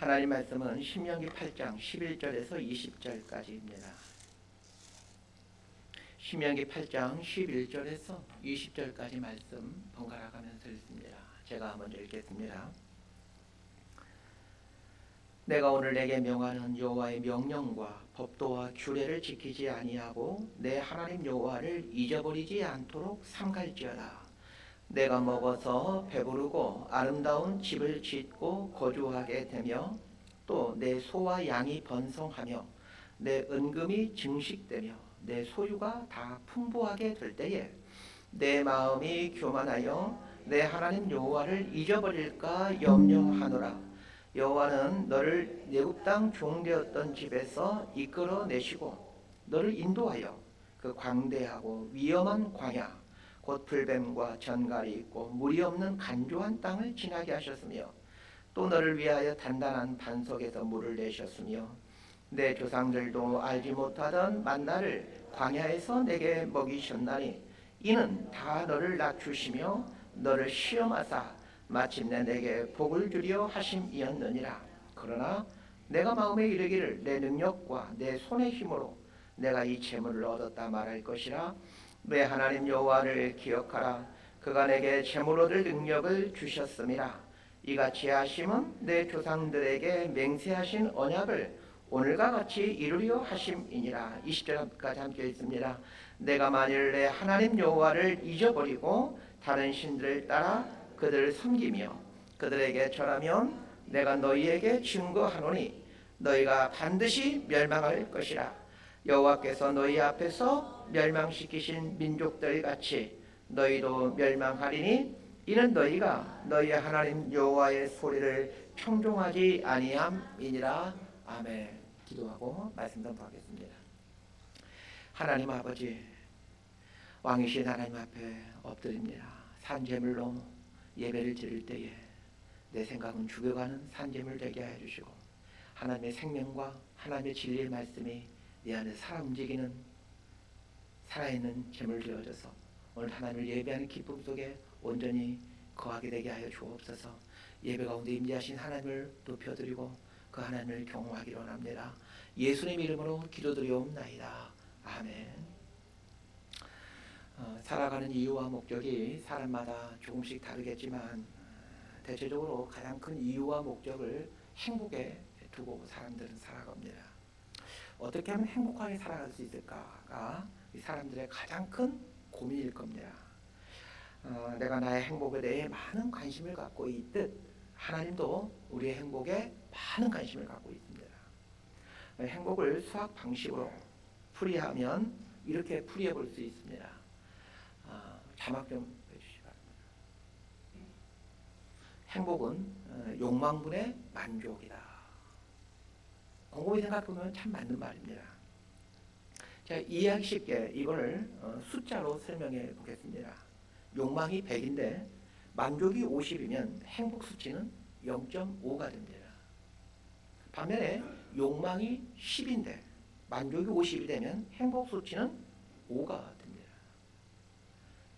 하나님 말씀은 신명기 8장 11절에서 20절까지입니다. 신명기 8장 11절에서 20절까지 말씀 번갈아 가면서 읽습니다. 제가 먼저 읽겠습니다. 내가 오늘 내게 명하는 여호와의 명령과 법도와 규례를 지키지 아니하고 내 하나님 여호와를 잊어버리지 않도록 삼갈지어다. 내가 먹어서 배부르고 아름다운 집을 짓고 거주하게 되며 또 내 소와 양이 번성하며 내 은금이 증식되며 내 소유가 다 풍부하게 될 때에 내 마음이 교만하여 내 하나님 여호와를 잊어버릴까 염려하노라. 여호와는 너를 애굽 땅 종되었던 집에서 이끌어내시고 너를 인도하여 그 광대하고 위험한 광야 곧 불뱀과 전갈이 있고 물이 없는 간조한 땅을 지나게 하셨으며 또 너를 위하여 단단한 반석에서 물을 내셨으며 내 조상들도 알지 못하던 만나를 광야에서 내게 먹이셨나니 이는 다 너를 낮추시며 너를 시험하사 마침내 내게 복을 주려 하심이었느니라. 그러나 내가 마음에 이르기를 내 능력과 내 손의 힘으로 내가 이 재물을 얻었다 말할 것이라. 내 하나님 여호와를 기억하라. 그가 내게 재물 얻을 능력을 주셨음이라. 이같이 하심은 내 조상들에게 맹세하신 언약을 오늘과 같이 이루려 하심이니라. 20절까지 함께 읽습니다. 내가 만일 내 하나님 여호와를 잊어버리고 다른 신들을 따라 그들을 섬기며 그들에게 절하면 내가 너희에게 증거하노니 너희가 반드시 멸망할 것이라. 여호와께서 너희 앞에서 멸망시키신 민족들 같이 너희도 멸망하리니 이는 너희가 너희 하나님 여호와의 소리를 청종하지 아니함이니라. 아멘. 기도하고 말씀 전하겠습니다. 하나님 아버지, 왕이신 하나님 앞에 엎드립니다. 산제물로 예배를 드릴 때에 내 생각은 죽어가는 산제물 되게 하여 주시고 하나님의 생명과 하나님의 진리의 말씀이 내 안에 살아 움직이는 살아있는 제물 되어져서 오늘 하나님을 예배하는 기쁨 속에 온전히 거하게 되게 하여 주옵소서. 예배 가운데 임재하신 하나님을 높여드리고 그 하나님을 경외하기로 합니다. 예수님 이름으로 기도드리옵나이다. 아멘. 살아가는 이유와 목적이 사람마다 조금씩 다르겠지만 대체적으로 가장 큰 이유와 목적을 행복에 두고 사람들은 살아갑니다. 어떻게 하면 행복하게 살아갈 수 있을까가 이 사람들의 가장 큰 고민일 겁니다. 내가 나의 행복에 대해 많은 관심을 갖고 있듯 하나님도 우리의 행복에 많은 관심을 갖고 있습니다. 행복을 수학 방식으로 풀이하면 이렇게 풀이해 볼 수 있습니다. 자막 좀 해주시기 바랍니다. 행복은 욕망분의 만족이다. 곰곰이 생각해보면 참 맞는 말입니다. 자, 이해하기 쉽게 이걸 숫자로 설명해 보겠습니다. 욕망이 100인데 만족이 50이면 행복 수치는 0.5가 됩니다. 반면에 욕망이 10인데 만족이 50이 되면 행복 수치는 5가 됩니다.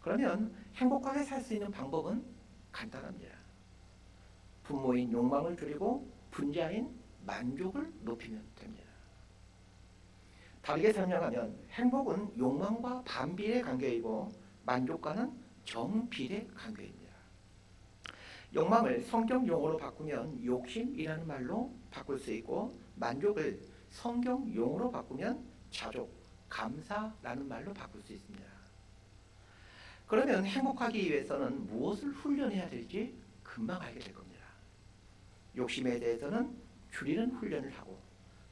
그러면 행복하게 살 수 있는 방법은 간단합니다. 분모인 욕망을 줄이고 분자인 만족을 높이면 됩니다. 다르게 설명하면 행복은 욕망과 반비례 관계이고 만족과는 정비례 관계입니다. 욕망을 성경 용어로 바꾸면 욕심이라는 말로 바꿀 수 있고 만족을 성경 용어로 바꾸면 자족, 감사라는 말로 바꿀 수 있습니다. 그러면 행복하기 위해서는 무엇을 훈련해야 될지 금방 알게 될 겁니다. 욕심에 대해서는 줄이는 훈련을 하고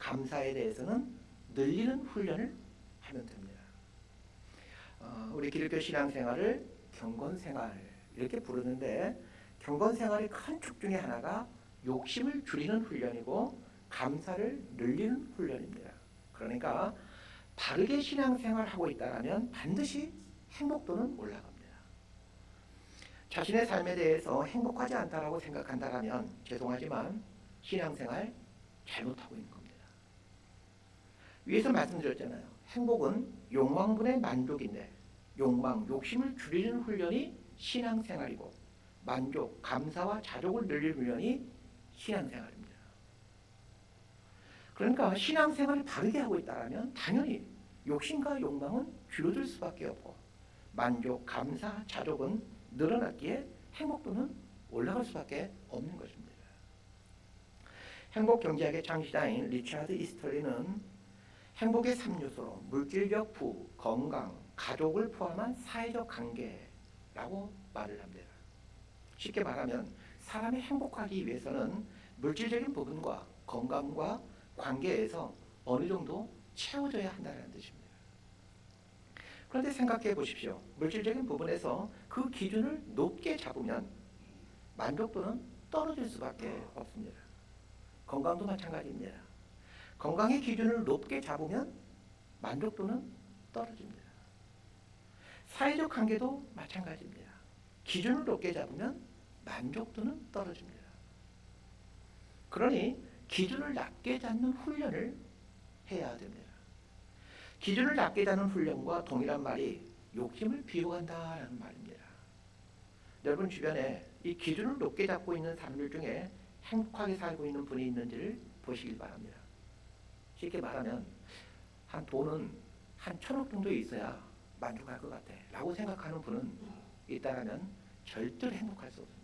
감사에 대해서는 늘리는 훈련을 하면 됩니다. 우리 기독교 신앙생활을 경건생활 이렇게 부르는데 경건생활의 큰 축 중에 하나가 욕심을 줄이는 훈련이고 감사를 늘리는 훈련입니다. 그러니까 바르게 신앙생활하고 있다면 반드시 행복도는 올라갑니다. 자신의 삶에 대해서 행복하지 않다라고 생각한다면 죄송하지만 신앙생활 잘못하고 있는 겁니다. 위에서 말씀드렸잖아요. 행복은 욕망분의 만족인데 욕망, 욕심을 줄이는 훈련이 신앙생활이고 만족, 감사와 자족을 늘리는 훈련이 신앙생활입니다. 그러니까 신앙생활을 바르게 하고 있다면 당연히 욕심과 욕망은 줄어들 수밖에 없고 만족, 감사, 자족은 늘어났기에 행복도는 올라갈 수밖에 없는 것입니다. 행복경제학의 창시자인 리차드 이스털리는 행복의 3요소로 물질적 부, 건강, 가족을 포함한 사회적 관계라고 말을 합니다. 쉽게 말하면 사람이 행복하기 위해서는 물질적인 부분과 건강과 관계에서 어느 정도 채워져야 한다는 뜻입니다. 그런데 생각해 보십시오. 물질적인 부분에서 그 기준을 높게 잡으면 만족도는 떨어질 수밖에 없습니다. 건강도 마찬가지입니다. 건강의 기준을 높게 잡으면 만족도는 떨어집니다. 사회적 관계도 마찬가지입니다. 기준을 높게 잡으면 만족도는 떨어집니다. 그러니 기준을 낮게 잡는 훈련을 해야 됩니다. 기준을 낮게 잡는 훈련과 동일한 말이 욕심을 비유한다라는 말입니다. 여러분 주변에 이 기준을 높게 잡고 있는 사람들 중에 행복하게 살고 있는 분이 있는지를 보시길 바랍니다. 쉽게 말하면 돈은 한 1,000억 정도 있어야 만족할 것 같아 라고 생각하는 분은 있다면 절대로 행복할 수 없습니다.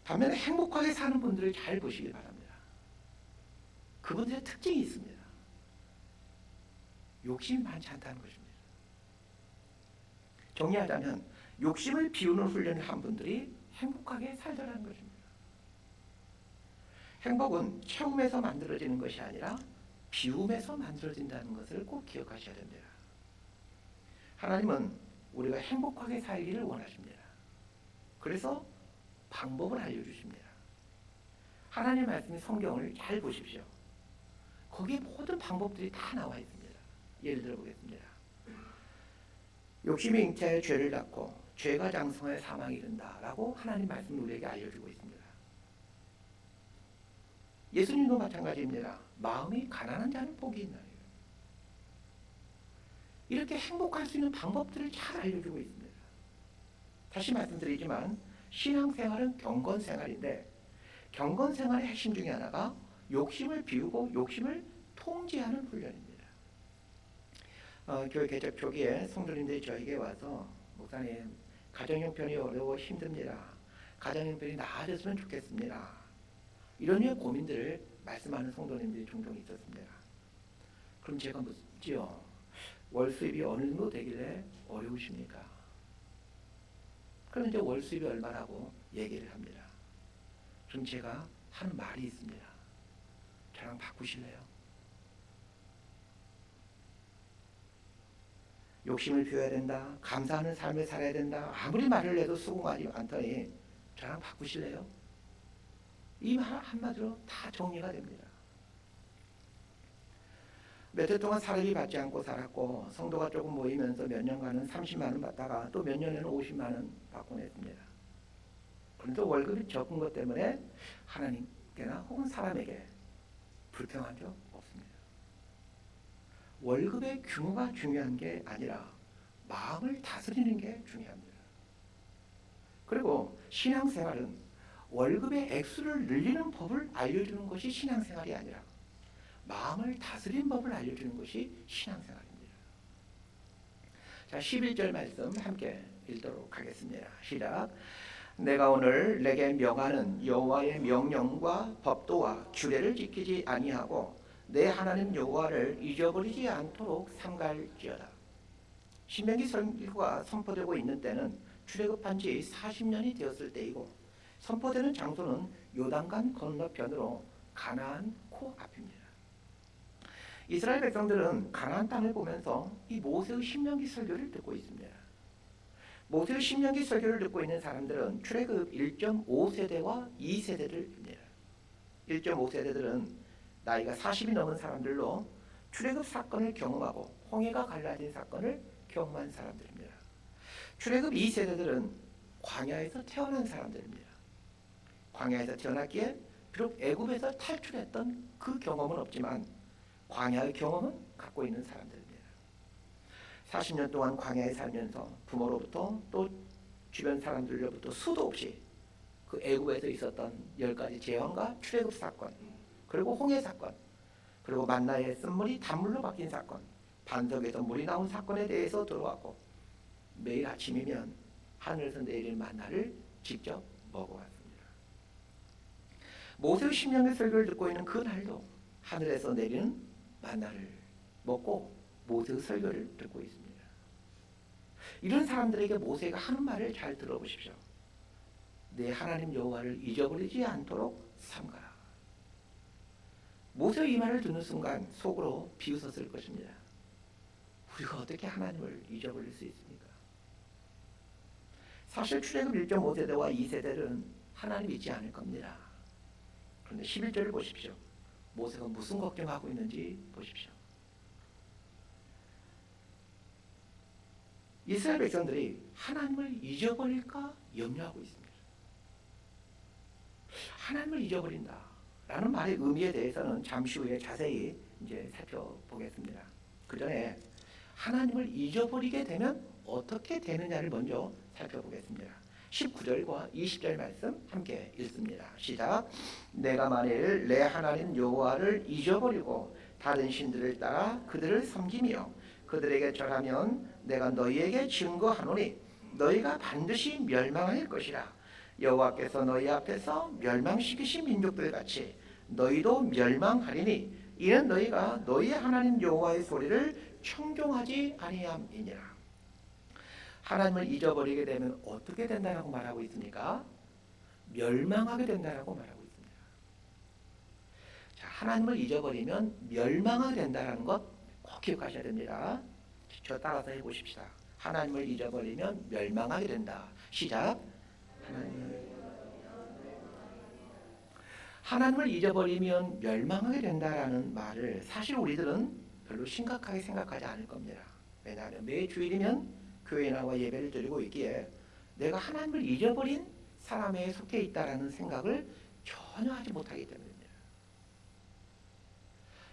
반면에 행복하게 사는 분들을 잘 보시길 바랍니다. 그분들의 특징이 있습니다. 욕심이 많지 않다는 것입니다. 정리하자면 욕심을 비우는 훈련을 한 분들이 행복하게 살더라는 것입니다. 행복은 채움에서 만들어지는 것이 아니라 비움에서 만들어진다는 것을 꼭 기억하셔야 됩니다. 하나님은 우리가 행복하게 살기를 원하십니다. 그래서 방법을 알려주십니다. 하나님의 말씀인 성경을 잘 보십시오. 거기에 모든 방법들이 다 나와 있습니다. 예를 들어 보겠습니다. 욕심이 잉태하여 죄를 낳고 죄가 장성하여 사망에 이른다라고 하나님 말씀을 우리에게 알려주고 있습니다. 예수님도 마찬가지입니다. 마음이 가난한 자는 복이 있나요? 이렇게 행복할 수 있는 방법들을 잘 알려주고 있습니다. 다시 말씀드리지만 신앙생활은 경건생활인데 경건생활의 핵심 중에 하나가 욕심을 비우고 욕심을 통제하는 훈련입니다. 교회 개척 초기에 성도님들이 저에게 와서 목사님 가정형편이 어려워 힘듭니다. 가정형편이 나아졌으면 좋겠습니다. 이런 류의 고민들을 말씀하는 성도님들이 종종 있었습니다. 그럼 제가 묻지요. 월 수입이 어느 정도 되길래 어려우십니까? 그럼 이제 월 수입이 얼마라고 얘기를 합니다. 그럼 제가 하는 말이 있습니다. 저랑 바꾸실래요? 욕심을 비워야 된다. 감사하는 삶을 살아야 된다. 아무리 말을 해도 수긍하지 않더니 저랑 바꾸실래요? 이 말 한마디로 다 정리가 됩니다. 몇 해 동안 사례비 받지 않고 살았고 성도가 조금 모이면서 몇 년간은 30만 원 받다가 또 몇 년에는 50만 원 받곤 했습니다. 그런데 월급이 적은 것 때문에 하나님께나 혹은 사람에게 불평한 적 없습니다. 월급의 규모가 중요한 게 아니라 마음을 다스리는 게 중요합니다. 그리고 신앙생활은 월급의 액수를 늘리는 법을 알려주는 것이 신앙생활이 아니라 마음을 다스리는 법을 알려주는 것이 신앙생활입니다. 자, 11절 말씀 함께 읽도록 하겠습니다. 시작. 내가 오늘 내게 명하는 여호와의 명령과 법도와 규례를 지키지 아니하고 내 하나님 여호와를 잊어버리지 않도록 삼갈지어다. 신명기 설교가 선포되고 있는 때는 출애굽한 지 40년이 되었을 때이고 선포되는 장소는 요단강 건너편으로 가나안 코앞입니다. 이스라엘 백성들은 가나안 땅을 보면서 이 모세의 신명기 설교를 듣고 있습니다. 모세의 신명기 설교를 듣고 있는 사람들은 출애굽 1.5세대와 2세대들입니다. 1.5세대들은 나이가 40이 넘은 사람들로 출애굽 사건을 경험하고 홍해가 갈라진 사건을 경험한 사람들입니다. 출애굽 2세대들은 광야에서 태어난 사람들입니다. 광야에서 태어났기에 비록 애굽에서 탈출했던 그 경험은 없지만 광야의 경험은 갖고 있는 사람들입니다. 40년 동안 광야에 살면서 부모로부터 또 주변 사람들로부터 수도 없이 그 애굽에서 있었던 10가지 재앙과 출애굽 사건, 그리고 홍해 사건, 그리고 만나의 쓴물이 단물로 바뀐 사건, 반석에서 물이 나온 사건에 대해서 들어왔고, 매일 아침이면 하늘에서 내리는 만나를 직접 먹어왔습니다. 모세의 십년의 설교를 듣고 있는 그 날도 하늘에서 내리는 만나를 먹고 모세의 설교를 듣고 있습니다. 이런 사람들에게 모세가 하는 말을 잘 들어보십시오. 내 하나님 여호와를 잊어버리지 않도록 삼가라. 모세의 이 말을 듣는 순간 속으로 비웃었을 것입니다. 우리가 어떻게 하나님을 잊어버릴 수 있습니까? 사실 출애굽 1.5세대와 2세대는 하나님 잊지 않을 겁니다. 그런데 11절을 보십시오. 모세가 무슨 걱정하고 있는지 보십시오. 이스라엘 백성들이 하나님을 잊어버릴까 염려하고 있습니다. 하나님을 잊어버린다라는 말의 의미에 대해서는 잠시 후에 자세히 이제 살펴보겠습니다. 그 전에 하나님을 잊어버리게 되면 어떻게 되느냐를 먼저 살펴보겠습니다. 19절과 20절 말씀 함께 읽습니다. 시작. 내가 만일 내 하나님 여호와를 잊어버리고 다른 신들을 따라 그들을 섬기며 그들에게 절하면 내가 너희에게 증거하노니 너희가 반드시 멸망할 것이라. 여호와께서 너희 앞에서 멸망시키신 민족들 같이 너희도 멸망하리니 이는 너희가 너희 하나님 여호와의 소리를 청종하지 아니함이니라. 하나님을 잊어버리게 되면 어떻게 된다라고 말하고 있습니까? 멸망하게 된다라고 말하고 있습니다. 자, 하나님을 잊어버리면 멸망하게 된다라는 것 꼭 기억하셔야 됩니다. 저 따라서 해보십시다. 하나님을 잊어버리면 멸망하게 된다. 시작. 하나님을 잊어버리면 멸망하게 된다라는 말을 사실 우리들은 별로 심각하게 생각하지 않을 겁니다. 왜냐하면 매 주일이면 교회에 나와 예배를 드리고 있기에 내가 하나님을 잊어버린 사람에 속해 있다라는 생각을 전혀 하지 못하기 때문입니다.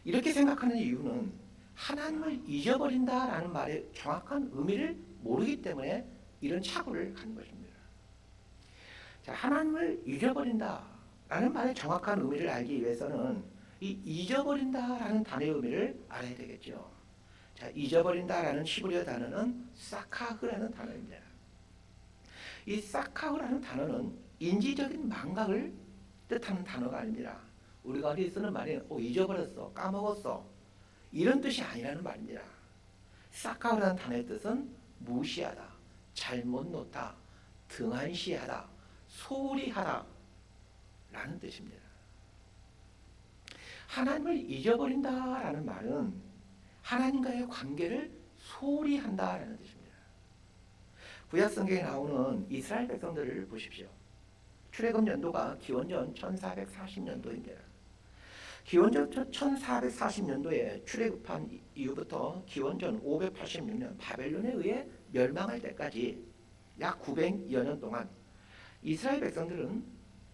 이렇게 생각하는 이유는 하나님을 잊어버린다라는 말의 정확한 의미를 모르기 때문에 이런 착오를 하는 것입니다. 자, 하나님을 잊어버린다라는 말의 정확한 의미를 알기 위해서는 이 잊어버린다라는 단어의 의미를 알아야 되겠죠. 자, 잊어버린다라는 히브리어 단어는 사카흐라는 단어입니다. 이 사카흐라는 단어는 인지적인 망각을 뜻하는 단어가 아닙니다. 우리가 어디 쓰는 말이 잊어버렸어, 까먹었어 이런 뜻이 아니라는 말입니다. 사카흐라는 단어의 뜻은 무시하다, 잘못 놓다, 등한시하다, 소홀히 하다 라는 뜻입니다. 하나님을 잊어버린다라는 말은 하나님과의 관계를 소홀히 한다라는 뜻입니다. 구약 성경에 나오는 이스라엘 백성들을 보십시오. 출애굽 연도가 기원전 1440년도입니다. 기원전 1440년도에 출애굽한 이후부터 기원전 586년 바벨론에 의해 멸망할 때까지 약 900여 년 동안 이스라엘 백성들은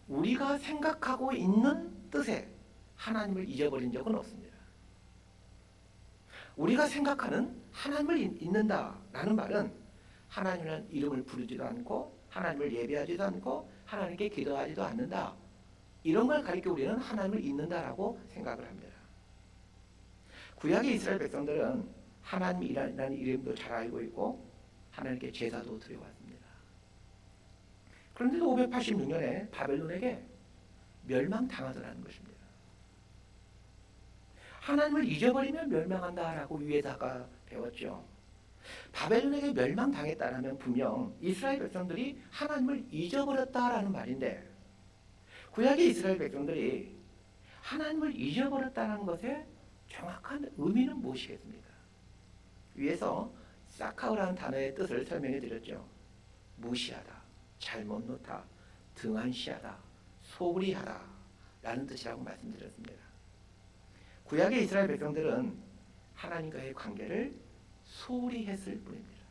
우리가 생각하고 있는 뜻에 하나님을 잊어버린 적은 없습니다. 우리가 생각하는 하나님을 잊는다라는 말은 하나님이라는 이름을 부르지도 않고 하나님을 예배하지도 않고 하나님께 기도하지도 않는다. 이런 걸 가리켜 우리는 하나님을 잊는다라고 생각을 합니다. 구약의 이스라엘 백성들은 하나님이라는 이름도 잘 알고 있고 하나님께 제사도 드려왔습니다. 그런데 586년에 바벨론에게 멸망당하더라는 것입니다. 하나님을 잊어버리면 멸망한다라고 위에다가 배웠죠. 바벨론에게 멸망당했다라면 분명 이스라엘 백성들이 하나님을 잊어버렸다라는 말인데 구약의 이스라엘 백성들이 하나님을 잊어버렸다는 것의 정확한 의미는 무엇이겠습니까? 위에서 사카우라는 단어의 뜻을 설명해 드렸죠. 무시하다, 잘못 놓다, 등한시하다, 소홀히 하다 라는 뜻이라고 말씀드렸습니다. 구약의 이스라엘 백성들은 하나님과의 관계를 소홀히 했을 뿐입니다.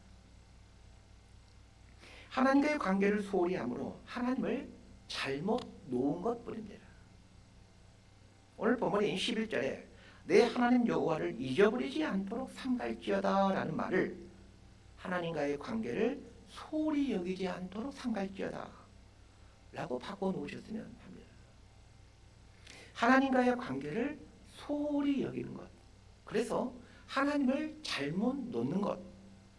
하나님과의 관계를 소홀히 함으로 하나님을 잘못 놓은 것뿐입니다. 오늘 본문인 11절에 내 하나님 여호와를 잊어버리지 않도록 삼갈지어다 라는 말을 하나님과의 관계를 소홀히 여기지 않도록 삼갈지어다 라고 바꿔놓으셨으면 합니다. 하나님과의 관계를 소홀히 여기는 것, 그래서 하나님을 잘못 놓는 것,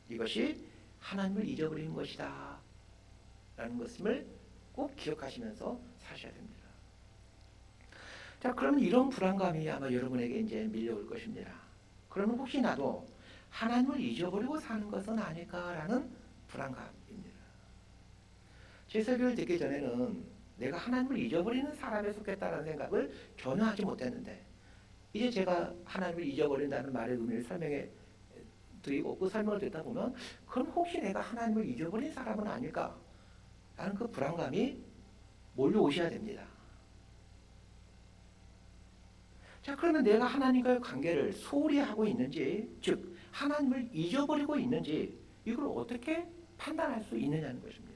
이것이 하나님을 잊어버리는 것이다 라는 것을 꼭 기억하시면서 사셔야 됩니다. 자, 그러면 이런 불안감이 아마 여러분에게 이제 밀려올 것입니다. 그러면 혹시 나도 하나님을 잊어버리고 사는 것은 아닐까라는 불안감입니다. 제 설교를 듣기 전에는 내가 하나님을 잊어버리는 사람에 속했다는 생각을 전혀 하지 못했는데, 이제 제가 하나님을 잊어버린다는 말의 의미를 설명해 드리고 그 설명을 듣다 보면, 그럼 혹시 내가 하나님을 잊어버린 사람은 아닐까 라는 그 불안감이 몰려오셔야 됩니다. 자, 그러면 내가 하나님과의 관계를 소홀히 하고 있는지, 즉 하나님을 잊어버리고 있는지, 이걸 어떻게 판단할 수 있느냐는 것입니다.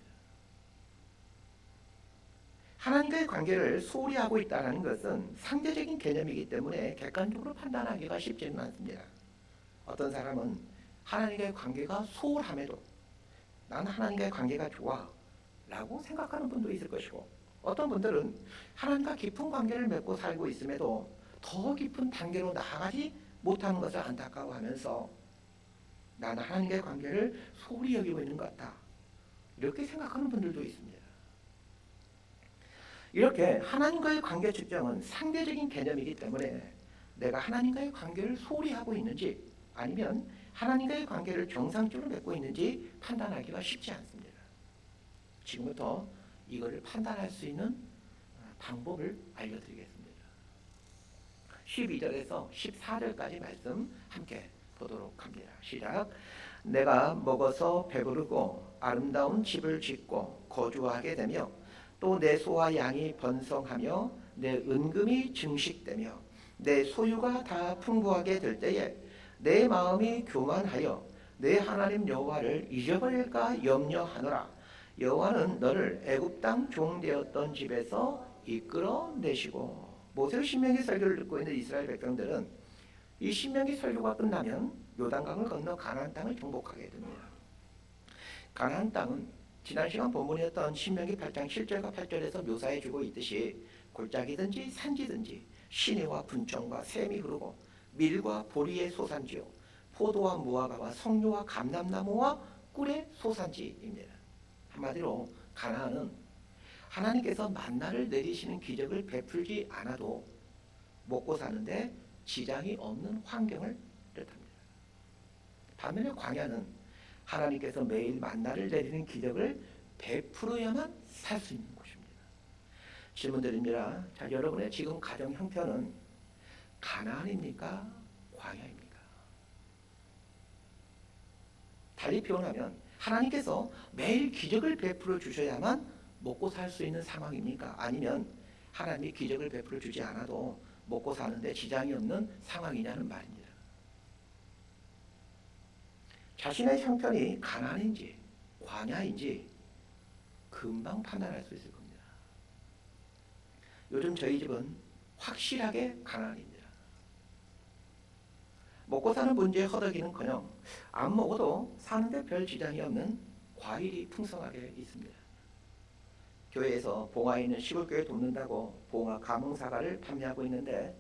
하나님과의 관계를 소홀히 하고 있다는 것은 상대적인 개념이기 때문에 객관적으로 판단하기가 쉽지는 않습니다. 어떤 사람은 하나님과의 관계가 소홀함에도 나는 하나님과의 관계가 좋아 라고 생각하는 분도 있을 것이고, 어떤 분들은 하나님과 깊은 관계를 맺고 살고 있음에도 더 깊은 단계로 나아가지 못하는 것을 안타까워하면서 나는 하나님과의 관계를 소홀히 여기고 있는 것 같다, 이렇게 생각하는 분들도 있습니다. 이렇게 하나님과의 관계 측정은 상대적인 개념이기 때문에 내가 하나님과의 관계를 소홀히 하고 있는지 아니면 하나님과의 관계를 정상적으로 맺고 있는지 판단하기가 쉽지 않습니다. 지금부터 이거를 판단할 수 있는 방법을 알려드리겠습니다. 12절에서 14절까지 말씀 함께 보도록 합니다. 시작. 내가 먹어서 배부르고 아름다운 집을 짓고 거주하게 되며 또 내 소와 양이 번성하며 내 은금이 증식되며 내 소유가 다 풍부하게 될 때에 내 마음이 교만하여 내 하나님 여호와를 잊어버릴까 염려하노라. 여호와는 너를 애굽 땅 종되었던 집에서 이끌어내시고. 모세의 신명기 설교를 듣고 있는 이스라엘 백성들은 이 신명기 설교가 끝나면 요단강을 건너 가나안 땅을 정복하게 됩니다. 가나안 땅은 지난 시간 본문이었던 신명기 8장 7절과 8절에서 묘사해주고 있듯이 골짜기든지 산지든지 시내와 분청과 샘이 흐르고 밀과 보리의 소산지요 포도와 무화과와 석류와 감람나무와 꿀의 소산지입니다. 한마디로 가나안은 하나님께서 만나를 내리시는 기적을 베풀지 않아도 먹고 사는데 지장이 없는 환경을 뜻합니다. 반면에 광야는 하나님께서 매일 만나를 내리는 기적을 베풀어야만 살 수 있는 곳입니다. 질문드립니다. 자, 여러분의 지금 가정 형편은 가나안입니까? 광야입니까? 달리 표현하면 하나님께서 매일 기적을 베풀어 주셔야만 먹고 살 수 있는 상황입니까? 아니면 하나님이 기적을 베풀어 주지 않아도 먹고 사는데 지장이 없는 상황이냐는 말입니다. 자신의 형편이 가난인지 광야인지 금방 판단할 수 있을 겁니다. 요즘 저희 집은 확실하게 가난입니다. 먹고 사는 문제에 허덕이는커녕 안 먹어도 사는데 별 지장이 없는 과일이 풍성하게 있습니다. 교회에서 봉화에 있는 시골교회 돕는다고 봉화 감흥사과를 판매하고 있는데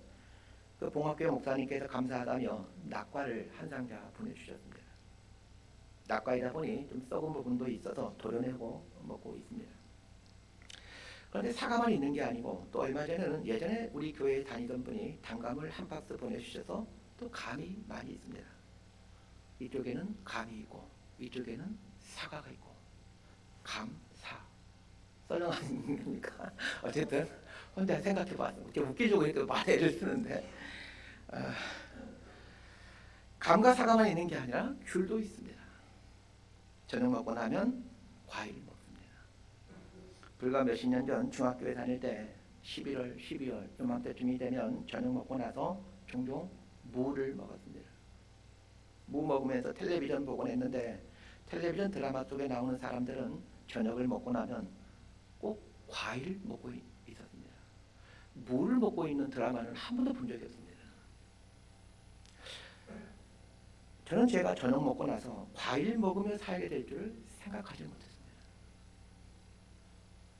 그 봉화교회 목사님께서 감사하다며 낙과를 한 상자 보내주셨습니다. 낙과이다 보니 좀 썩은 부분도 있어서 도려내고 먹고 있습니다. 그런데 사과만 있는 게 아니고 또 얼마 전에는 예전에 우리 교회에 다니던 분이 단감을 한 박스 보내주셔서 또 감이 많이 있습니다. 이쪽에는 감이 있고 이쪽에는 사과가 있고 감사 썰렁하니까 어쨌든 혼자 생각해봤습니다. 웃기려고 이렇게 말해를 쓰는데 감과 사과만 있는 게 아니라 귤도 있습니다. 저녁 먹고 나면 과일을 먹습니다. 불과 몇십 년 전 중학교에 다닐 때 11월, 12월 요맘때쯤이 되면 저녁 먹고 나서 종종 무를 먹었습니다. 무 먹으면서 텔레비전 보곤 했는데 텔레비전 드라마 속에 나오는 사람들은 저녁을 먹고 나면 꼭 과일을 먹고 있었습니다. 무를 먹고 있는 드라마는 한 번도 본 적이 없습니다. 저는 제가 저녁 먹고 나서 과일 먹으며 살게 될 줄 생각하지 못했습니다.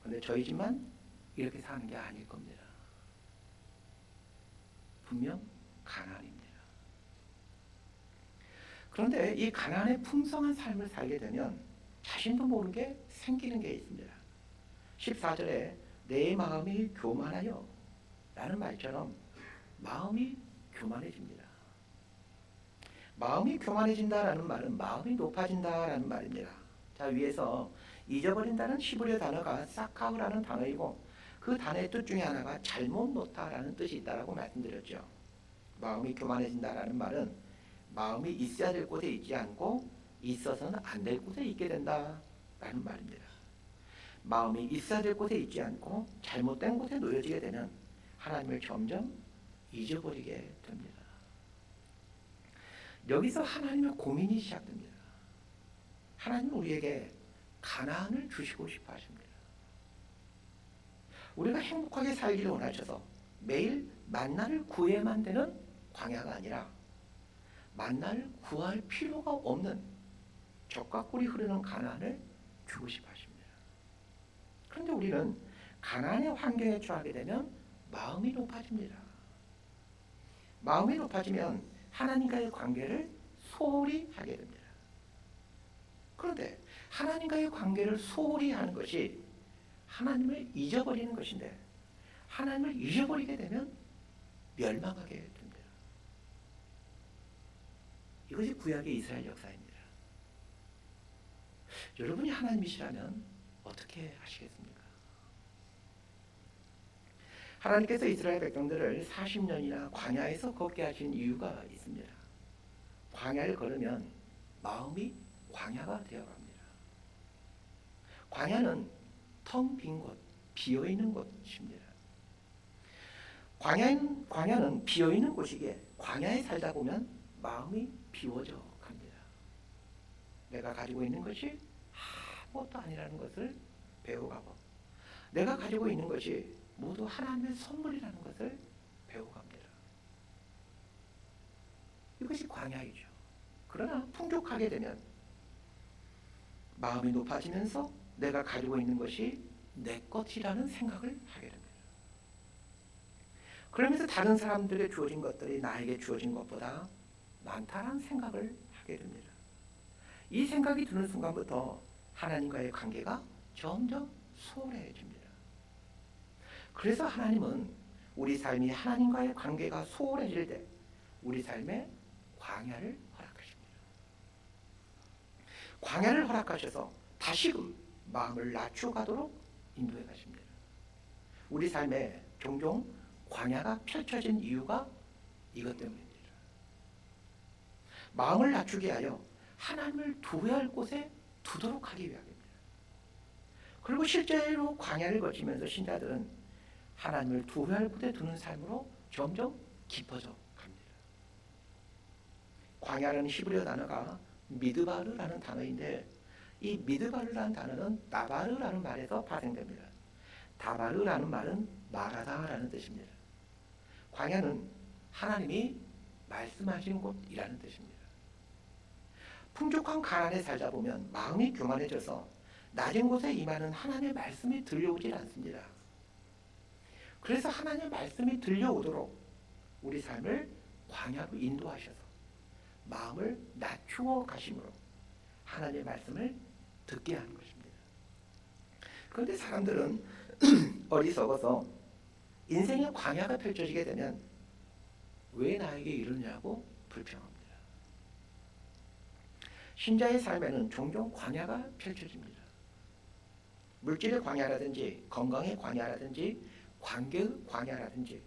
그런데 저희 집만 이렇게 사는 게 아닐 겁니다. 분명 가난입니다. 그런데 이 가난의 풍성한 삶을 살게 되면 자신도 모르게 생기는 게 있습니다. 14절에 내 마음이 교만하여 라는 말처럼 마음이 교만해집니다. 마음이 교만해진다라는 말은 마음이 높아진다라는 말입니다. 자, 위에서 잊어버린다는 히브리어 단어가 사카우라는 단어이고 그 단어의 뜻 중에 하나가 잘못 놓다라는 뜻이 있다라고 말씀드렸죠. 마음이 교만해진다라는 말은 마음이 있어야 될 곳에 있지 않고 있어서는 안 될 곳에 있게 된다라는 말입니다. 마음이 있어야 될 곳에 있지 않고 잘못된 곳에 놓여지게 되면 하나님을 점점 잊어버리게 됩니다. 여기서 하나님의 고민이 시작됩니다. 하나님은 우리에게 가난을 주시고 싶어 하십니다. 우리가 행복하게 살기를 원하셔서 매일 만나를 구해야만 되는 광야가 아니라 만나를 구할 필요가 없는 젖과 꿀이 흐르는 가난을 주고 싶어 하십니다. 그런데 우리는 가난의 환경에 처하게 되면 마음이 높아집니다. 마음이 높아지면 하나님과의 관계를 소홀히 하게 됩니다. 그런데 하나님과의 관계를 소홀히 하는 것이 하나님을 잊어버리는 것인데 하나님을 잊어버리게 되면 멸망하게 됩니다. 이것이 구약의 이스라엘 역사입니다. 여러분이 하나님이시라면 어떻게 하시겠습니까? 하나님께서 이스라엘 백성들을 40년이나 광야에서 걷게 하신 이유가 있습니다. 광야를 걸으면 마음이 광야가 되어갑니다. 광야는 텅 빈 곳, 비어있는 곳입니다. 광야는 비어있는 곳이기에 광야에 살다 보면 마음이 비워져 갑니다. 내가 가지고 있는 것이 아무것도 아니라는 것을 배워가고 내가 가지고 있는 것이 모두 하나님의 선물이라는 것을 배워갑니다. 이것이 광야이죠. 그러나 풍족하게 되면 마음이 높아지면서 내가 가지고 있는 것이 내 것이라는 생각을 하게 됩니다. 그러면서 다른 사람들에게 주어진 것들이 나에게 주어진 것보다 많다는 생각을 하게 됩니다. 이 생각이 드는 순간부터 하나님과의 관계가 점점 소홀해집니다. 그래서 하나님은 우리 삶이 하나님과의 관계가 소홀해질 때 우리 삶에 광야를 허락하십니다. 광야를 허락하셔서 다시금 마음을 낮춰가도록 인도해 가십니다. 우리 삶에 종종 광야가 펼쳐진 이유가 이것 때문입니다. 마음을 낮추게 하여 하나님을 두어야 할 곳에 두도록 하기 위함입니다. 그리고 실제로 광야를 거치면서 신자들은 하나님을 두어야 할 곳에 두는 삶으로 점점 깊어져 갑니다. 광야라는 히브리어 단어가 미드바르라는 단어인데 이 미드바르라는 단어는 다바르라는 말에서 파생됩니다. 다바르라는 말은 말하다라는 뜻입니다. 광야는 하나님이 말씀하신 곳이라는 뜻입니다. 풍족한 가난에 살다 보면 마음이 교만해져서 낮은 곳에 임하는 하나님의 말씀이 들려오질 않습니다. 그래서 하나님의 말씀이 들려오도록 우리 삶을 광야로 인도하셔서 마음을 낮추어 가심으로 하나님의 말씀을 듣게 하는 것입니다. 그런데 사람들은 어리석어서 인생의 광야가 펼쳐지게 되면 왜 나에게 이러냐고 불평합니다. 신자의 삶에는 종종 광야가 펼쳐집니다. 물질의 광야라든지 건강의 광야라든지 관계의 광야라든지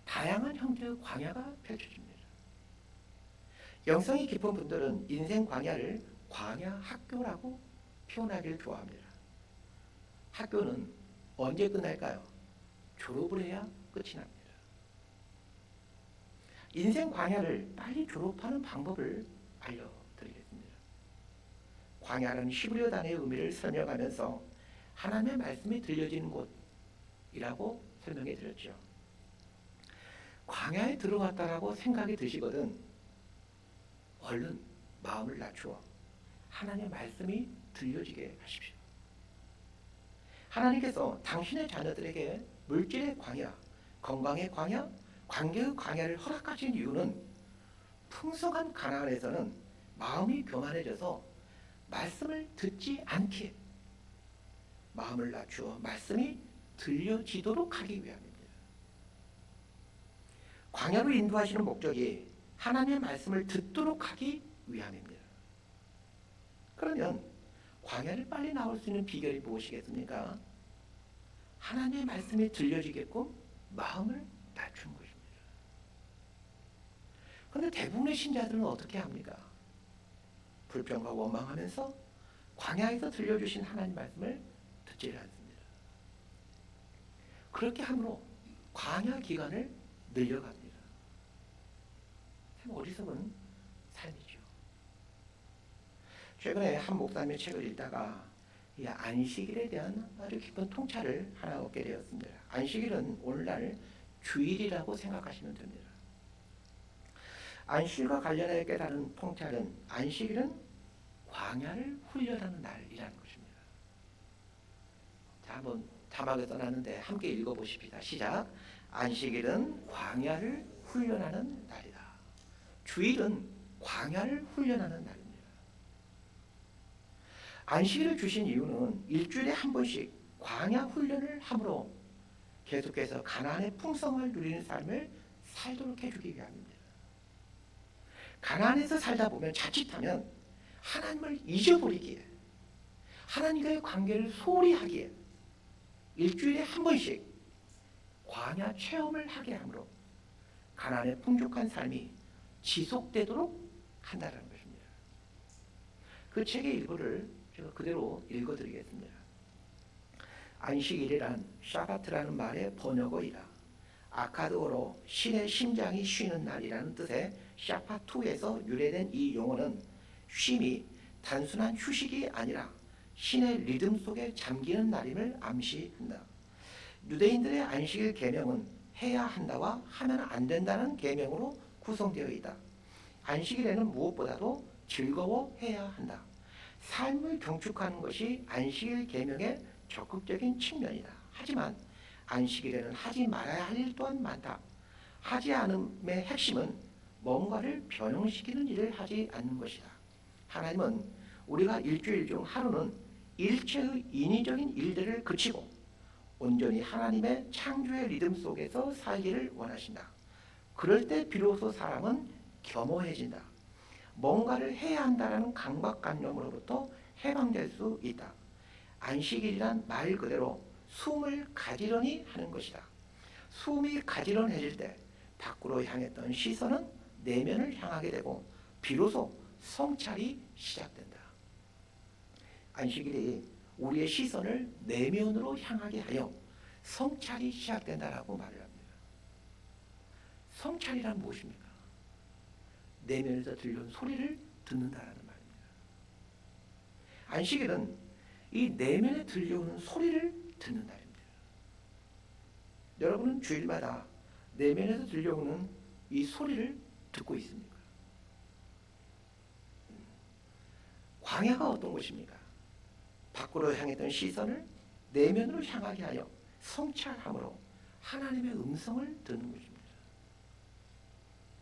다양한 형태의 광야가 펼쳐집니다. 영성이 깊은 분들은 인생 광야를 광야 학교라고 표현하기를 좋아합니다. 학교는 언제 끝날까요? 졸업을 해야 끝이 납니다. 인생 광야를 빨리 졸업하는 방법을 알려드리겠습니다. 광야라는 히브리어 단어의 의미를 설명하면서 하나님의 말씀이 들려지는 곳이라고 설명해 드렸죠. 광야에 들어갔다라고 생각이 드시거든 얼른 마음을 낮추어 하나님의 말씀이 들려지게 하십시오. 하나님께서 당신의 자녀들에게 물질의 광야, 건강의 광야, 관계의 광야를 허락하신 이유는 풍성한 가나안에서는 마음이 교만해져서 말씀을 듣지 않게 마음을 낮추어 말씀이 들려지도록 하기 위함입니다. 광야로 인도하시는 목적이 하나님의 말씀을 듣도록 하기 위함입니다. 그러면 광야를 빨리 나올 수 있는 비결이 무엇이겠습니까? 하나님의 말씀이 들려지게끔 마음을 낮춘 것입니다. 그런데 대부분의 신자들은 어떻게 합니까? 불평과 원망하면서 광야에서 들려주신 하나님 말씀을 듣지 않습니다. 그렇게 함으로 광야 기간을 늘려갑니다. 참 어리석은 삶이죠. 최근에 한 목사님의 책을 읽다가 이 안식일에 대한 아주 깊은 통찰을 하나 얻게 되었습니다. 안식일은 오늘날 주일이라고 생각하시면 됩니다. 안식일과 관련하여 깨달은 통찰은 안식일은 광야를 훈련하는 날이라는 것입니다. 자, 한번 자막에 써놨는데 함께 읽어보십시다. 시작. 안식일은 광야를 훈련하는 날이다. 주일은 광야를 훈련하는 날입니다. 안식일을 주신 이유는 일주일에 한 번씩 광야 훈련을 함으로 계속해서 가나안의 풍성을 누리는 삶을 살도록 해주기 위함입니다. 가나안에서 살다 보면 자칫하면 하나님을 잊어버리기에, 하나님과의 관계를 소홀히 하기에 일주일에 한 번씩 광야 체험을 하게 하므로 가나안의 풍족한 삶이 지속되도록 한다는 것입니다. 그 책의 일부를 제가 그대로 읽어드리겠습니다. 안식일이란 샤바트라는 말의 번역어이다. 아카드어로 신의 심장이 쉬는 날이라는 뜻의 샤파투에서 유래된 이 용어는 쉼이 단순한 휴식이 아니라 신의 리듬 속에 잠기는 날임을 암시한다. 유대인들의 안식일 계명은 해야 한다와 하면 안 된다는 계명으로 구성되어 있다. 안식일에는 무엇보다도 즐거워해야 한다. 삶을 경축하는 것이 안식일 계명의 적극적인 측면이다. 하지만 안식일에는 하지 말아야 할 일 또한 많다. 하지 않음의 핵심은 뭔가를 변형시키는 일을 하지 않는 것이다. 하나님은 우리가 일주일 중 하루는 일체의 인위적인 일들을 그치고 온전히 하나님의 창조의 리듬 속에서 살기를 원하신다. 그럴 때 비로소 사람은 겸허해진다. 뭔가를 해야 한다는 강박관념으로부터 해방될 수 있다. 안식일이란 말 그대로 숨을 가지런히 하는 것이다. 숨이 가지런해질 때 밖으로 향했던 시선은 내면을 향하게 되고 비로소 성찰이 시작된다. 안식일이 우리의 시선을 내면으로 향하게 하여 성찰이 시작된다라고 말을 합니다. 성찰이란 무엇입니까? 내면에서 들려온 소리를 듣는다라는 말입니다. 안식일은 이 내면에 들려오는 소리를 듣는 날입니다. 여러분은 주일마다 내면에서 들려오는 이 소리를 듣고 있습니까? 광야가 어떤 것입니까? 밖으로 향했던 시선을 내면으로 향하게 하여 성찰함으로 하나님의 음성을 듣는 것입니다.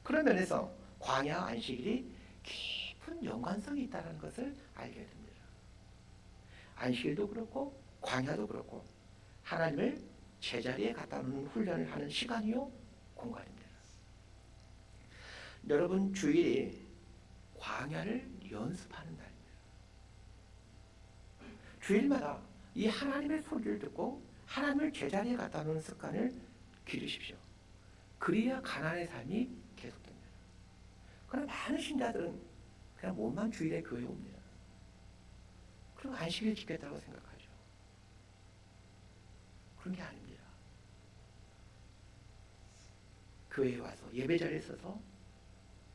그런 면에서 광야 안식일이 깊은 연관성이 있다는 것을 알게 됩니다. 안식일도 그렇고 광야도 그렇고 하나님을 제자리에 갖다 놓는 훈련을 하는 시간이요 공간입니다. 여러분 주일이 광야를 연습하는 날입니다. 주일마다 이 하나님의 소리를 듣고 하나님을 제자리에 갖다 놓는 습관을 기르십시오. 그래야 가나안의 삶이 계속됩니다. 그러나 많은 신자들은 그냥 몸만 주일에 교회에 옵니다. 그리고 안식일 지켰다고 생각하죠. 그런 게 아닙니다. 교회에 와서 예배 자리에 서서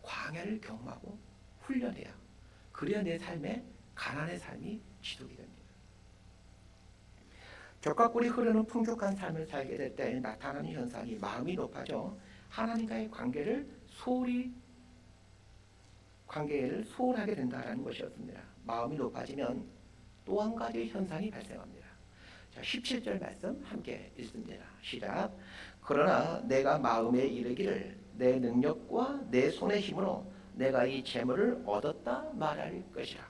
광야를 경험하고 훈련해야 그래야 내 삶에 가나안의 삶이 지속이 됩니다. 젖과 꿀이 흐르는 풍족한 삶을 살게 될 때 나타나는 현상이 마음이 높아져 하나님과의 관계를 소홀하게 된다는 것이었습니다. 마음이 높아지면 또 한 가지 현상이 발생합니다. 자, 17절 말씀 함께 읽습니다. 시작. 그러나 내가 마음에 이르기를 내 능력과 내 손의 힘으로 내가 이 재물을 얻었다 말할 것이라.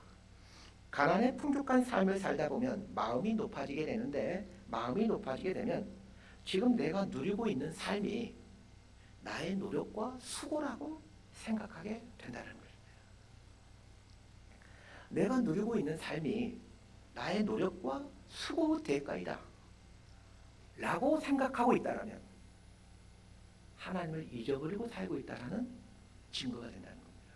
가난에 풍족한 삶을 살다 보면 마음이 높아지게 되는데, 마음이 높아지게 되면 지금 내가 누리고 있는 삶이 나의 노력과 수고라고 생각하게 된다는 것입니다. 내가 누리고 있는 삶이 나의 노력과 수고 대가이다 라고 생각하고 있다면 하나님을 잊어버리고 살고 있다는 증거가 된다는 겁니다.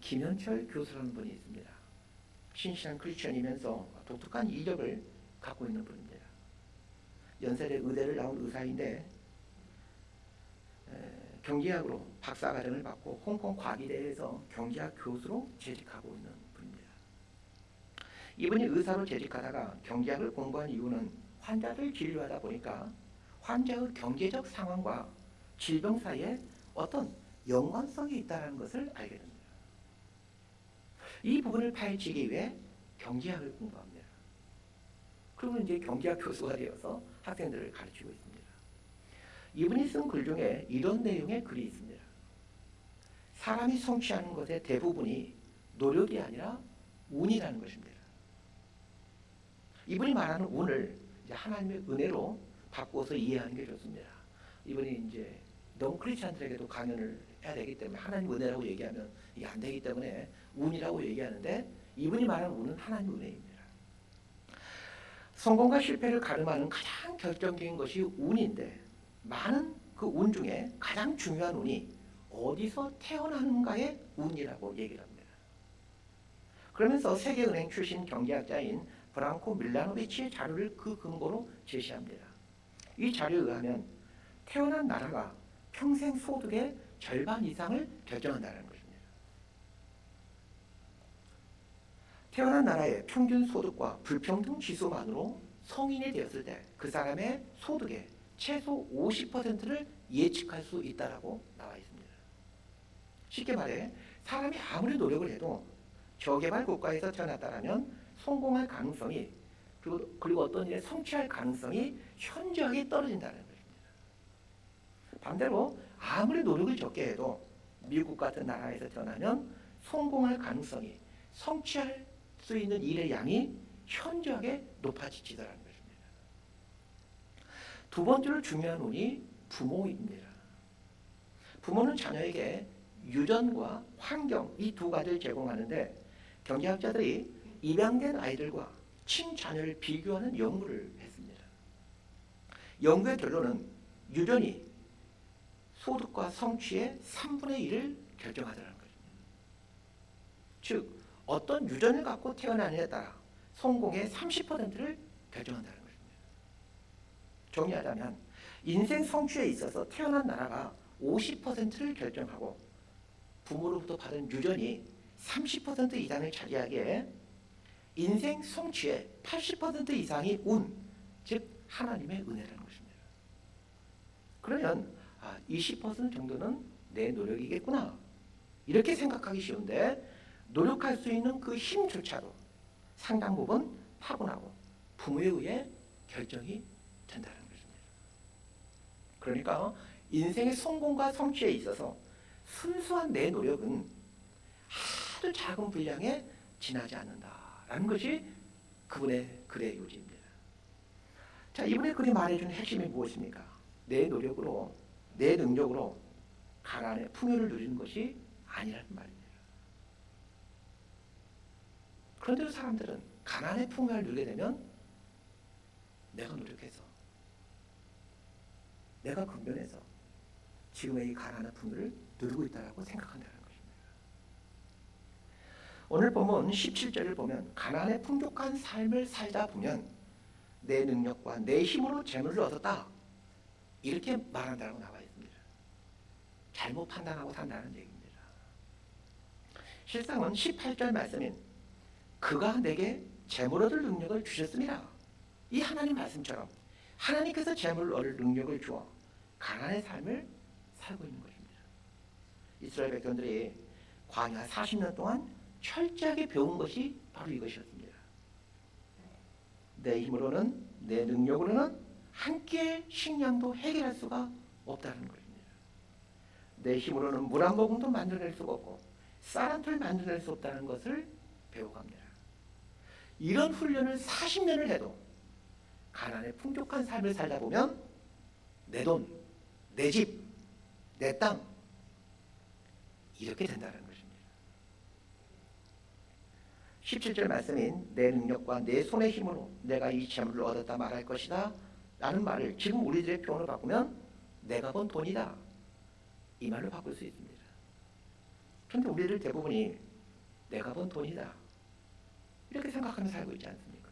김현철 교수라는 분이 있습니다. 신실한 크리스천이면서 독특한 이력을 갖고 있는 분입니다. 연세대 의대를 나온 의사인데 경제학으로 박사과정을 받고 홍콩 과기대에서 경제학 교수로 재직하고 있는 분입니다. 이분이 의사로 재직하다가 경제학을 공부한 이유는 환자를 진료하다 보니까 환자의 경제적 상황과 질병 사이에 어떤 연관성이 있다는 것을 알게 됩니다. 이 부분을 파헤치기 위해 경제학을 공부합니다. 그러면 이제 경제학 교수가 되어서 학생들을 가르치고 있습니다. 이분이 쓴 글 중에 이런 내용의 글이 있습니다. 사람이 성취하는 것의 대부분이 노력이 아니라 운이라는 것입니다. 이분이 말하는 운을 이제 하나님의 은혜로 바꿔서 이해하는 게 좋습니다. 이분이 이제 너무 크리스찬들에게도 강연을 해야 되기 때문에 하나님 은혜라고 얘기하면 이게 안 되기 때문에 운이라고 얘기하는데, 이분이 말하는 운은 하나님 은혜입니다. 성공과 실패를 가름하는 가장 결정적인 것이 운인데, 많은 그 운 중에 가장 중요한 운이 어디서 태어나는가의 운이라고 얘기를 합니다. 그러면서 세계은행 출신 경제학자인 브랑코 밀라노비치의 자료를 그 근거로 제시합니다. 이 자료에 의하면 태어난 나라가 평생 소득의 절반 이상을 결정한다는 것입니다. 태어난 나라의 평균 소득과 불평등 지수만으로 성인이 되었을 때 그 사람의 소득의 최소 50%를 예측할 수 있다라고 나와 있습니다. 쉽게 말해 사람이 아무리 노력을 해도 저개발 국가에서 태어났다면 성공할 가능성이 그리고 어떤 일에 성취할 가능성이 현저하게 떨어진다는 것입니다. 반대로 아무리 노력을 적게 해도 미국 같은 나라에서 태어나면 성공할 가능성이, 성취할 수 있는 일의 양이 현저하게 높아지더라는 것입니다. 두 번째로 중요한 운이 부모입니다. 부모는 자녀에게 유전과 환경, 이 두 가지를 제공하는데, 경제학자들이 입양된 아이들과 친자녀를 비교하는 연구를 했습니다. 연구의 결론은 유전이 소득과 성취의 3분의 1을 결정하더라는 것입니다. 즉 어떤 유전을 갖고 태어나느냐에 따라 성공의 30%를 결정한다는 것입니다. 정리하자면 인생 성취에 있어서 태어난 나라가 50%를 결정하고 부모로부터 받은 유전이 30% 이상을 차지하기에 인생 성취의 80% 이상이 운, 즉 하나님의 은혜라는 것입니다. 그러면 20% 정도는 내 노력이겠구나, 이렇게 생각하기 쉬운데, 노력할 수 있는 그 힘조차도 상당 부분 타고나고 부모에 의해 결정이 된다는 것입니다. 그러니까 인생의 성공과 성취에 있어서 순수한 내 노력은 아주 작은 분량에 지나지 않는다라는 것이 그분의 글의 요지입니다. 자, 이분의 글이 말해주는 핵심이 무엇입니까? 내 노력으로, 내 능력으로 가난의 풍요를 누리는 것이 아니라는 말입니다. 그런데도 사람들은 가난의 풍요를 누리게 되면 내가 노력해서, 내가 근면해서 지금의 이 가난한 풍요를 누리고 있다고 생각한다는 것입니다. 오늘 본문 17절을 보면 가난에 풍족한 삶을 살다 보면 내 능력과 내 힘으로 재물을 얻었다, 이렇게 말한다고 나와 있습니다. 잘못 판단하고 산다는 얘기입니다. 실상은 18절 말씀인 그가 내게 재물 얻을 능력을 주셨습니다, 이 하나님 말씀처럼 하나님께서 재물을 얻을 능력을 주어 가난의 삶을 살고 있는 것입니다. 이스라엘 백성들이 광야 40년 동안 철저하게 배운 것이 바로 이것이었습니다. 내 힘으로는, 내 능력으로는 한 끼의 식량도 해결할 수가 없다는 것입니다. 내 힘으로는 물 한 모금도 만들어낼 수가 없고 쌀 한 톨 만들어낼 수 없다는 것을 배워갑니다. 이런 훈련을 40년을 해도 가난의 풍족한 삶을 살다 보면 내 돈, 내 집, 내 땅 이렇게 된다는 것입니다. 17절 말씀인 내 능력과 내 손의 힘으로 내가 이 재물을 얻었다 말할 것이다 라는 말을 지금 우리들의 표현으로 바꾸면 내가 번 돈이다 이 말로 바꿀 수 있습니다. 그런데 우리들 대부분이 내가 번 돈이다 이렇게 생각하며 살고 있지 않습니까?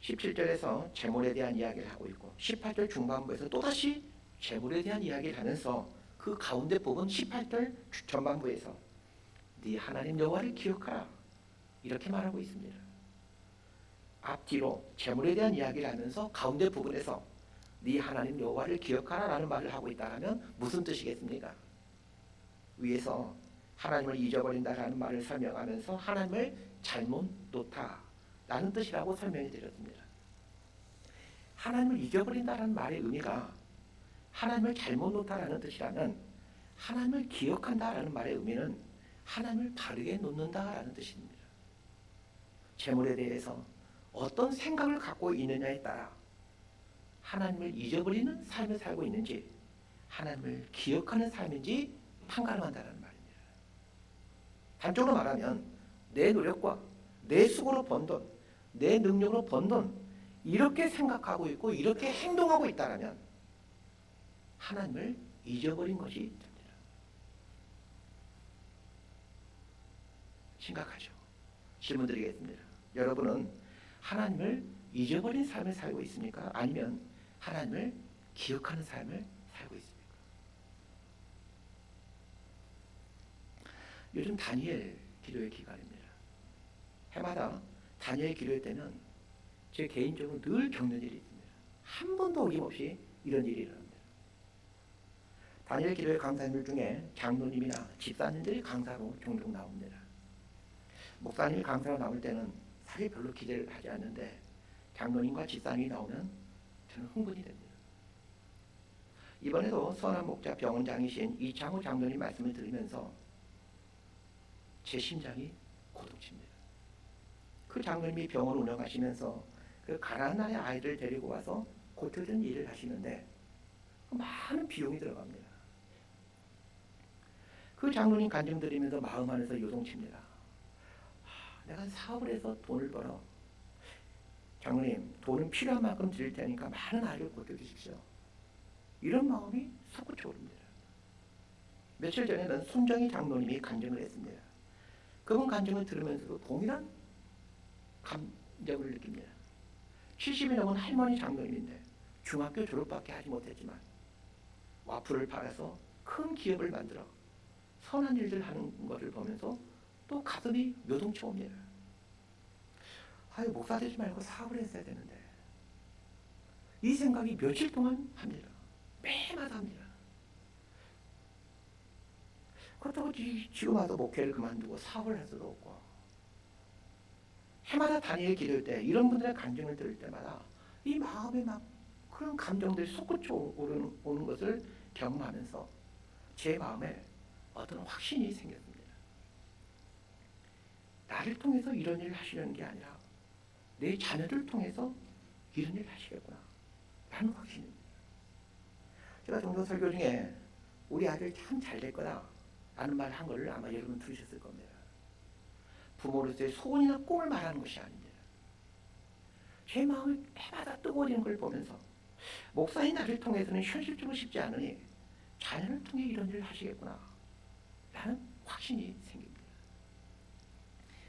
17절에서 재물에 대한 이야기를 하고 있고 18절 중반부에서 또다시 재물에 대한 이야기를 하면서 그 가운데 부분 18절 전반부에서 네 하나님 여호와를 기억하라 이렇게 말하고 있습니다. 앞뒤로 재물에 대한 이야기를 하면서 가운데 부분에서 네 하나님 여호와를 기억하라 라는 말을 하고 있다면 무슨 뜻이겠습니까? 위에서 하나님을 잊어버린다라는 말을 설명하면서 하나님을 잘못 놓다 라는 뜻이라고 설명해 드렸습니다. 하나님을 잊어버린다라는 말의 의미가 하나님을 잘못 놓다라는 뜻이라면 하나님을 기억한다라는 말의 의미는 하나님을 바르게 놓는다라는 뜻입니다. 재물에 대해서 어떤 생각을 갖고 있느냐에 따라 하나님을 잊어버리는 삶을 살고 있는지 하나님을 기억하는 삶인지 판가름한다는 말입니다. 단적으로 말하면 내 노력과 내 수고로 번 돈, 내 능력으로 번 돈 이렇게 생각하고 있고 이렇게 행동하고 있다면 하나님을 잊어버린 것이 됩니다. 심각하죠. 질문 드리겠습니다. 여러분은 하나님을 잊어버린 삶을 살고 있습니까? 아니면 하나님을 기억하는 삶을 살고 있습니까? 요즘 다니엘 기도의 기간입니다. 해마다 다니엘 기도회 때는 제 개인적으로 늘 겪는 일이 있습니다. 한 번도 어김없이 이런 일이 일어납니다. 다니엘 기도회 강사님들 중에 장로님이나 집사님들이 강사로 종종 나옵니다. 목사님이 강사로 나올 때는 사실 별로 기대를 하지 않는데 장로님과 집사님이 나오면 저는 흥분이 됩니다. 이번에도 선한 목자 병원장이신 이창호 장로님 말씀을 들으면서 제 심장이 고동칩니다. 그 장로님이 병원 운영하시면서 그 가난한 나라의 아이들을 데리고 와서 고쳐준 일을 하시는데 많은 비용이 들어갑니다. 그 장로님 간증 들으면서 마음 안에서 요동칩니다. 내가 사업을 해서 돈을 벌어 장로님 돈은 필요한 만큼 드릴 테니까 많은 아이를 고쳐주십시오. 이런 마음이 솟구쳐 오릅니다. 며칠 전에는 손정희 장로님이 간증을 했습니다. 그분 간증을 들으면서도 동일한 감정을 느낍니다. 70이 넘은 할머니 장로님인데 중학교 졸업밖에 하지 못했지만 와플을 팔아서 큰 기업을 만들어 선한 일들 하는 것을 보면서 또 가슴이 요동쳐 옵니다. 아유, 목사 되지 말고 사업을 했어야 되는데 이 생각이 며칠 동안 합니다. 매마다 합니다. 그렇다고 지금 와서 목회를 그만두고 사업을 할 수도 없고 해마다 다니엘 기도할 때 이런 분들의 간증을 들을 때마다 이 마음에 막 그런 감정들이 솟구쳐 오는 것을 경험하면서 제 마음에 어떤 확신이 생겼습니다. 나를 통해서 이런 일을 하시려는 게 아니라 내 자녀를 통해서 이런 일을 하시겠구나 라는 확신입니다. 제가 종종 설교 중에 우리 아들 참 잘 될 거다 라는 말 한 거를 아마 여러분 들으셨을 겁니다. 부모로서의 소원이나 꿈을 말하는 것이 아닙니다. 제 마음이 해마다 뜨거워지는 걸 보면서 목사인 나를 통해서는 현실적으로 쉽지 않으니 자녀를 통해 이런 일을 하시겠구나 라는 확신이 생깁니다.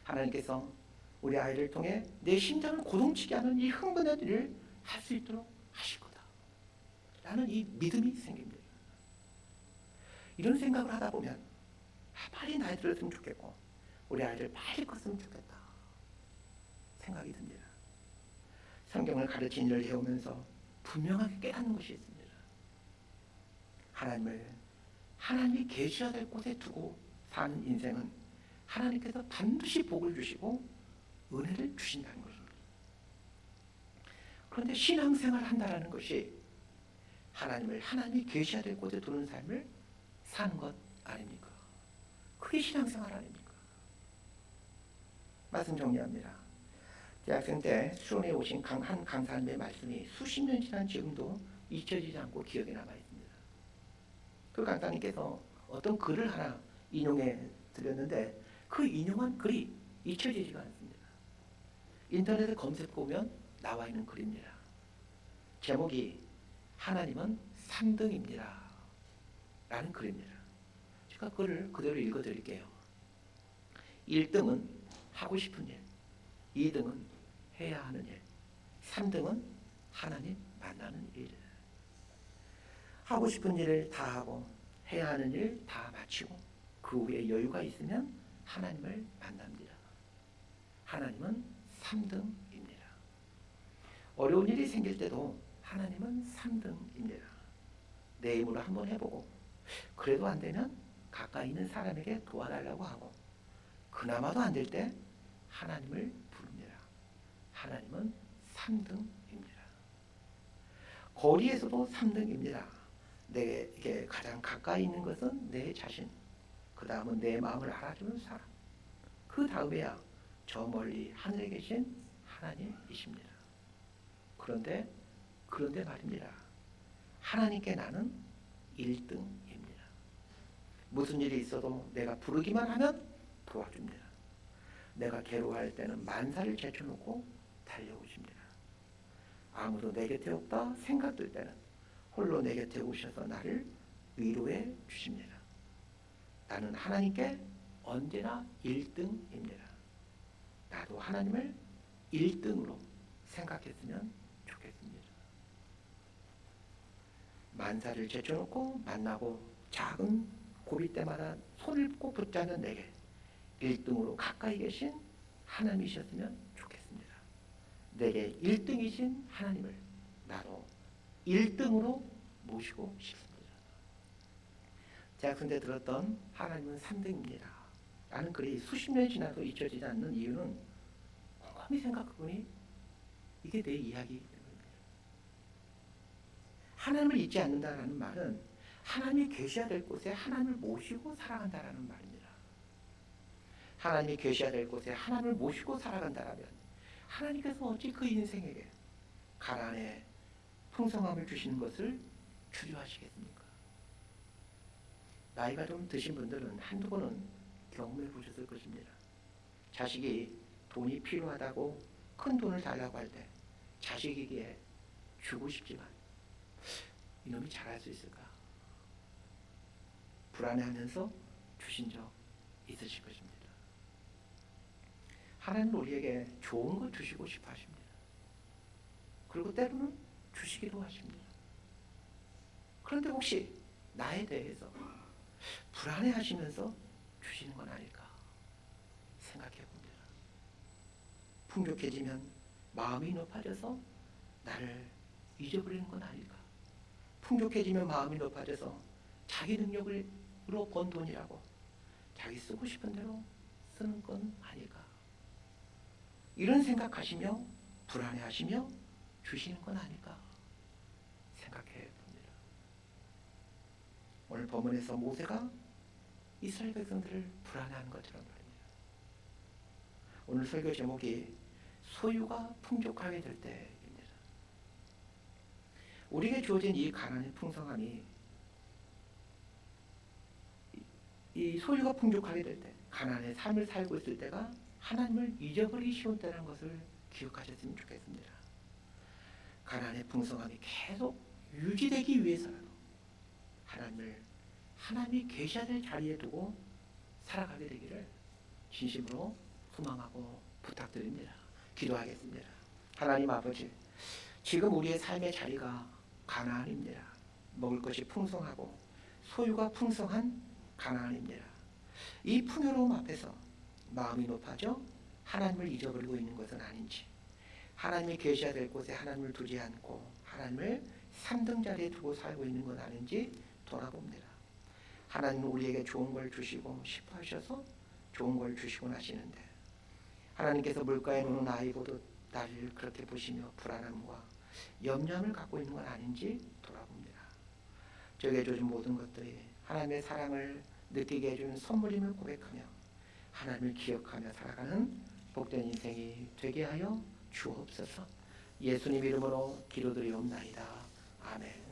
하나님께서 우리 아이를 통해 내 심장을 고동치게 하는 이 흥분의 일을 할 수 있도록 하실 거다 라는 이 믿음이 생깁니다. 이런 생각을 하다 보면 빨리 나이 들었으면 좋겠고 우리 아이를 빨리 컸으면 좋겠다 생각이 듭니다. 성경을 가르친 일을 해오면서 분명하게 깨닫는 것이 있습니다. 하나님이 계셔야 될 곳에 두고 사는 인생은 하나님께서 반드시 복을 주시고 은혜를 주신다는 것입니다. 그런데 신앙생활 한다라는 것이 하나님이 계셔야 될 곳에 두는 삶을 사는 것 아닙니까? 그게 신앙생활 아닙니까? 말씀 정리합니다. 대학생 때 수련회 오신 한 강사님의 말씀이 수십 년 지난 지금도 잊혀지지 않고 기억에 남아 있습니다. 그 강사님께서 어떤 글을 하나 인용해 드렸는데 그 인용한 글이 잊혀지지가 않습니다. 인터넷에 검색해 보면 나와 있는 글입니다. 제목이 하나님은 3등입니다 라는 글입니다. 제가 글을 그대로 읽어 드릴게요. 1등은 하고 싶은 일, 2등은 해야 하는 일, 3등은 하나님 만나는 일. 하고 싶은 일을 다 하고 해야 하는 일 다 마치고 그 후에 여유가 있으면 하나님을 만납니다. 하나님은 3등입니다. 어려운 일이 생길 때도 하나님은 3등입니다. 내 힘으로 한번 해보고 그래도 안 되면 가까이 있는 사람에게 도와달라고 하고 그나마도 안 될 때 하나님을 부릅니다. 하나님은 3등입니다. 거리에서도 3등입니다. 내게 가장 가까이 있는 것은 내 자신, 그 다음은 내 마음을 알아주는 사람, 그 다음에야 저 멀리 하늘에 계신 하나님이십니다. 그런데 말입니다. 하나님께 나는 1등입니다. 무슨 일이 있어도 내가 부르기만 하면 도와줍니다. 내가 괴로워할 때는 만사를 제쳐놓고 달려오십니다. 아무도 내 곁에 없다 생각될 때는 홀로 내 곁에 오셔서 나를 위로해 주십니다. 나는 하나님께 언제나 1등입니다. 나도 하나님을 1등으로 생각했으면 좋겠습니다. 만사를 제쳐놓고 만나고 작은 고비 때마다 손을 꼭 붙잡는 내게 1등으로 가까이 계신 하나님이셨으면 좋겠습니다. 내게 1등이신 하나님을 나도 1등으로 모시고 싶습니다. 대학생 때 들었던 하나님은 3등입니다 라는 글이 수십 년이 지나도 잊혀지지 않는 이유는 곰곰이 생각해보니 이게 내 이야기이기 때문입니다. 하나님을 잊지 않는다라는 말은 하나님이 계셔야 될 곳에 하나님을 모시고 살아간다라는 말입니다. 하나님이 계셔야 될 곳에 하나님을 모시고 살아간다라면 하나님께서 어찌 그 인생에게 가난의 풍성함을 주시는 것을 주저하시겠습니까? 나이가 좀 드신 분들은 한두 번은 경험해 보셨을 것입니다. 자식이 돈이 필요하다고 큰 돈을 달라고 할 때 자식에게 주고 싶지만 이놈이 잘할 수 있을까? 불안해하면서 주신 적 있으실 것입니다. 하나님은 우리에게 좋은 것 주시고 싶어 하십니다. 그리고 때로는 주시기도 하십니다. 그런데 혹시 나에 대해서 불안해하시면서 주시는 건 아닐까 생각해 봅니다. 풍족해지면 마음이 높아져서 나를 잊어버리는 건 아닐까? 풍족해지면 마음이 높아져서 자기 능력으로 번 돈이라고 자기 쓰고 싶은 대로 쓰는 건 아닐까? 이런 생각하시며 불안해하시며 주시는 건 아닐까 생각해 봅니다. 오늘 본문에서 모세가 이스라엘 백성들을 불안해하는 것처럼 말입니다. 오늘 설교 제목이 소유가 풍족하게 될 때입니다. 우리에게 주어진 이 가난의 풍성함이 이 소유가 풍족하게 될 때, 가난의 삶을 살고 있을 때가 하나님을 잊어버리기 쉬운 때라는 것을 기억하셨으면 좋겠습니다. 가난의 풍성함이 계속 유지되기 위해서라도 하나님이 계셔야 될 자리에 두고 살아가게 되기를 진심으로 소망하고 부탁드립니다. 기도하겠습니다. 하나님 아버지, 지금 우리의 삶의 자리가 가나안입니다. 먹을 것이 풍성하고 소유가 풍성한 가나안입니다. 이 풍요로움 앞에서 마음이 높아져 하나님을 잊어버리고 있는 것은 아닌지, 하나님이 계셔야 될 곳에 하나님을 두지 않고 하나님을 3등 자리에 두고 살고 있는 건 아닌지 돌아봅니다. 하나님은 우리에게 좋은 걸 주시고 싶어 하셔서 좋은 걸 주시고 나시는데 하나님께서 물가에 노는 아이 보듯 나를 그렇게 보시며 불안함과 염려함을 갖고 있는 건 아닌지 돌아봅니다. 저에게 주신 모든 것들이 하나님의 사랑을 느끼게 해주는 선물임을 고백하며 하나님을 기억하며 살아가는 복된 인생이 되게 하여 주옵소서. 예수님 이름으로 기도드리옵나이다. 아멘.